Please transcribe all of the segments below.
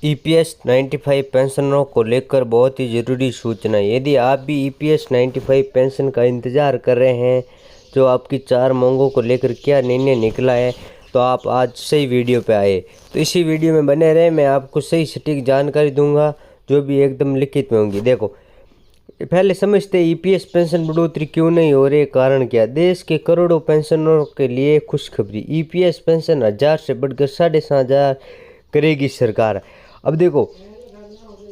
EPS 95 पेंशनरों को लेकर बहुत ही ज़रूरी सूचना। यदि आप भी ईपीएस 95 पेंशन का इंतज़ार कर रहे हैं, जो आपकी 4 मांगों को लेकर क्या निर्णय निकला है, तो आप आज सही वीडियो पे आए। तो इसी वीडियो में बने रहे, मैं आपको सही सटीक जानकारी दूंगा जो भी एकदम लिखित में होंगी। देखो, पहले समझते ईपीएस पेंशन बढ़ोतरी क्यों नहीं हो रही, कारण क्या। देश के करोड़ों पेंशनरों के लिए खुशखबरी, ईपीएस पेंशन 1000 से बढ़कर 7500 करेगी सरकार। अब देखो,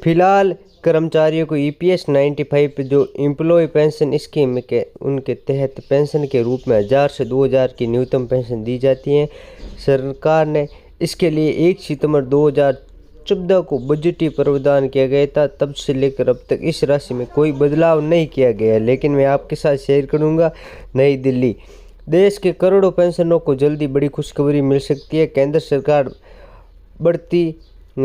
फिलहाल कर्मचारियों को ईपीएस 95 जो एम्प्लॉय पेंशन स्कीम के उनके तहत पेंशन के रूप में 1000 से 2000 की न्यूनतम पेंशन दी जाती है। सरकार ने इसके लिए 1 सितंबर 2014 को बजटीय प्रावधान किया गया था। तब से लेकर अब तक इस राशि में कोई बदलाव नहीं किया गया, लेकिन मैं आपके साथ शेयर करूंगा। नई दिल्ली, देश के करोड़ों पेंशनरों को जल्दी बड़ी खुशखबरी मिल सकती है। केंद्र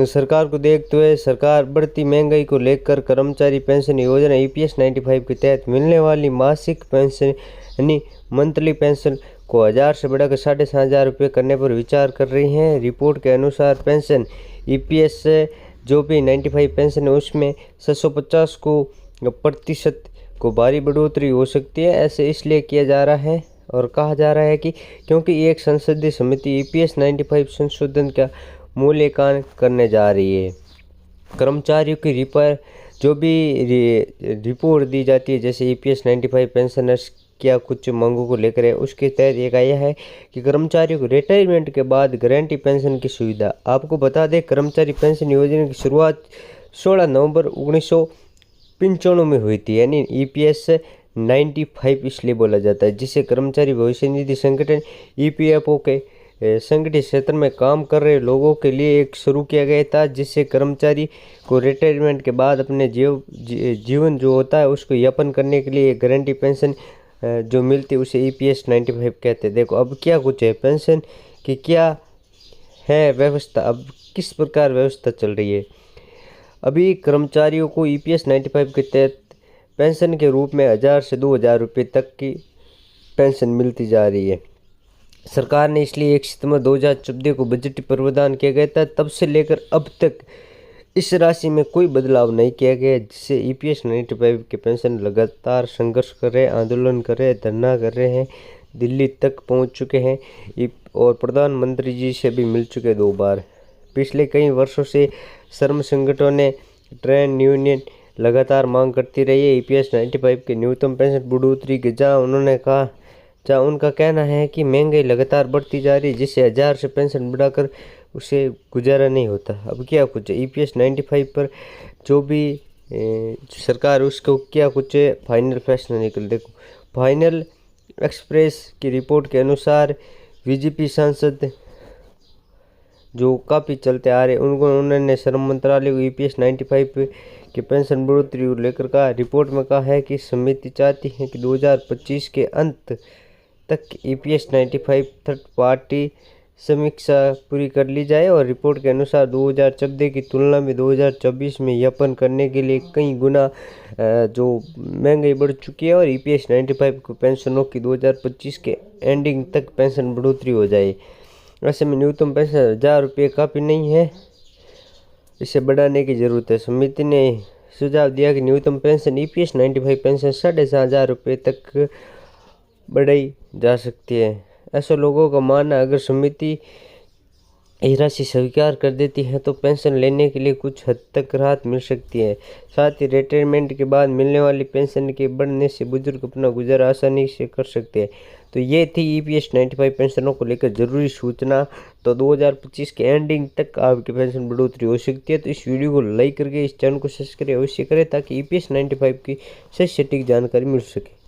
सरकार को देखते हुए सरकार बढ़ती महंगाई को लेकर कर्मचारी पेंशन योजना ईपीएस 95 के तहत मिलने वाली मासिक पेंशन यानी मंथली पेंशन को 1000 से बढ़ाकर 7500 रुपये करने पर विचार कर रही हैं। रिपोर्ट के अनुसार पेंशन ईपीएस से जो भी 95 पेंशन है उसमें 750 को प्रतिशत को भारी बढ़ोतरी हो सकती है। ऐसे इसलिए किया जा रहा है और कहा जा रहा है कि क्योंकि एक संसदीय समिति ईपीएस 95 संशोधन का मूल्यांकन करने जा रही है। कर्मचारियों की जो भी रिपोर्ट दी जाती है, जैसे ईपीएस 95 पेंशनर्स क्या कुछ मांगों को लेकर है, उसके तहत एक आया है कि कर्मचारियों को रिटायरमेंट के बाद गारंटी पेंशन की सुविधा। आपको बता दें, कर्मचारी पेंशन योजना की शुरुआत 16 नवंबर 1995 में हुई थी। यानी ईपीएस 95 इसलिए बोला जाता है, जिसे कर्मचारी भविष्य निधि संगठन ईपीएफओ के संगठित क्षेत्र में काम कर रहे लोगों के लिए एक शुरू किया गया था, जिससे कर्मचारी को रिटायरमेंट के बाद अपने जीवन जो होता है उसको यापन करने के लिए एक गारंटी पेंशन जो मिलती है उसे ईपीएस 95 कहते हैं। देखो, अब क्या कुछ है पेंशन की, क्या है व्यवस्था, अब किस प्रकार व्यवस्था चल रही है। अभी कर्मचारियों को ईपीएस 95 के तहत पेंशन के रूप में 1000 से 2000 रुपये तक की पेंशन मिलती जा रही है। सरकार ने इसलिए 1 सितंबर 2014 को बजटीय प्रावधान किया गया था। तब से लेकर अब तक इस राशि में कोई बदलाव नहीं किया गया, जिससे ईपीएस 95 के पेंशन लगातार संघर्ष कर रहे हैं, आंदोलन कर रहे हैं, धरना कर रहे हैं, दिल्ली तक पहुंच चुके हैं और प्रधानमंत्री जी से भी मिल चुके 2 बार। पिछले कई वर्षों से श्रम संगठनों ने ट्रेड यूनियन लगातार मांग करती रही है ईपीएस 95 के न्यूनतम पेंशन बढ़ोतरी के, जहाँ उनका कहना है कि महंगाई लगातार बढ़ती जा रही है, जिससे 1000 से पेंशन बढ़ाकर उसे गुजारा नहीं होता। अब क्या कुछ ईपीएस 95 पर जो भी सरकार उसको क्या कुछ फाइनल फैसला निकल। देखो, फाइनल एक्सप्रेस की रिपोर्ट के अनुसार बीजेपी सांसद जो काफ़ी चलते आ रहे उन्होंने श्रम मंत्रालय को ईपीएस 95 के पेंशन बढ़ोतरी को लेकर कहा। रिपोर्ट में कहा है कि समिति चाहती है कि 2025 के अंत तक ईपीएस 95 थर्ड पार्टी समीक्षा पूरी कर ली जाए और रिपोर्ट के अनुसार 2014 की तुलना में 2024 में यापन करने के लिए कई गुना जो महंगाई बढ़ चुकी है और ईपीएस 95 को पेंशनों की 2025 के एंडिंग तक पेंशन बढ़ोतरी हो जाए। ऐसे में न्यूनतम पेंशन 1000 रुपये काफ़ी नहीं है, इसे बढ़ाने की ज़रूरत है। समिति ने सुझाव दिया कि न्यूनतम पेंशन ईपीएस 95 पेंशन 7500 रुपये तक बढ़ाई जा सकती है। ऐसे लोगों का मानना, अगर समिति यह राशि स्वीकार कर देती है तो पेंशन लेने के लिए कुछ हद तक राहत मिल सकती है। साथ ही रिटायरमेंट के बाद मिलने वाली पेंशन के बढ़ने से बुजुर्ग अपना गुजारा आसानी से कर सकते हैं। तो ये थी ईपीएस 95 पेंशनों को लेकर ज़रूरी सूचना। तो 2025 के एंडिंग तक आपकी पेंशन बढ़ोतरी हो सकती है। तो इस वीडियो को लाइक करके इस चैनल को सब्सक्राइब अवश्य करें ताकि ईपीएस 95 की सही सटीक जानकारी मिल सके।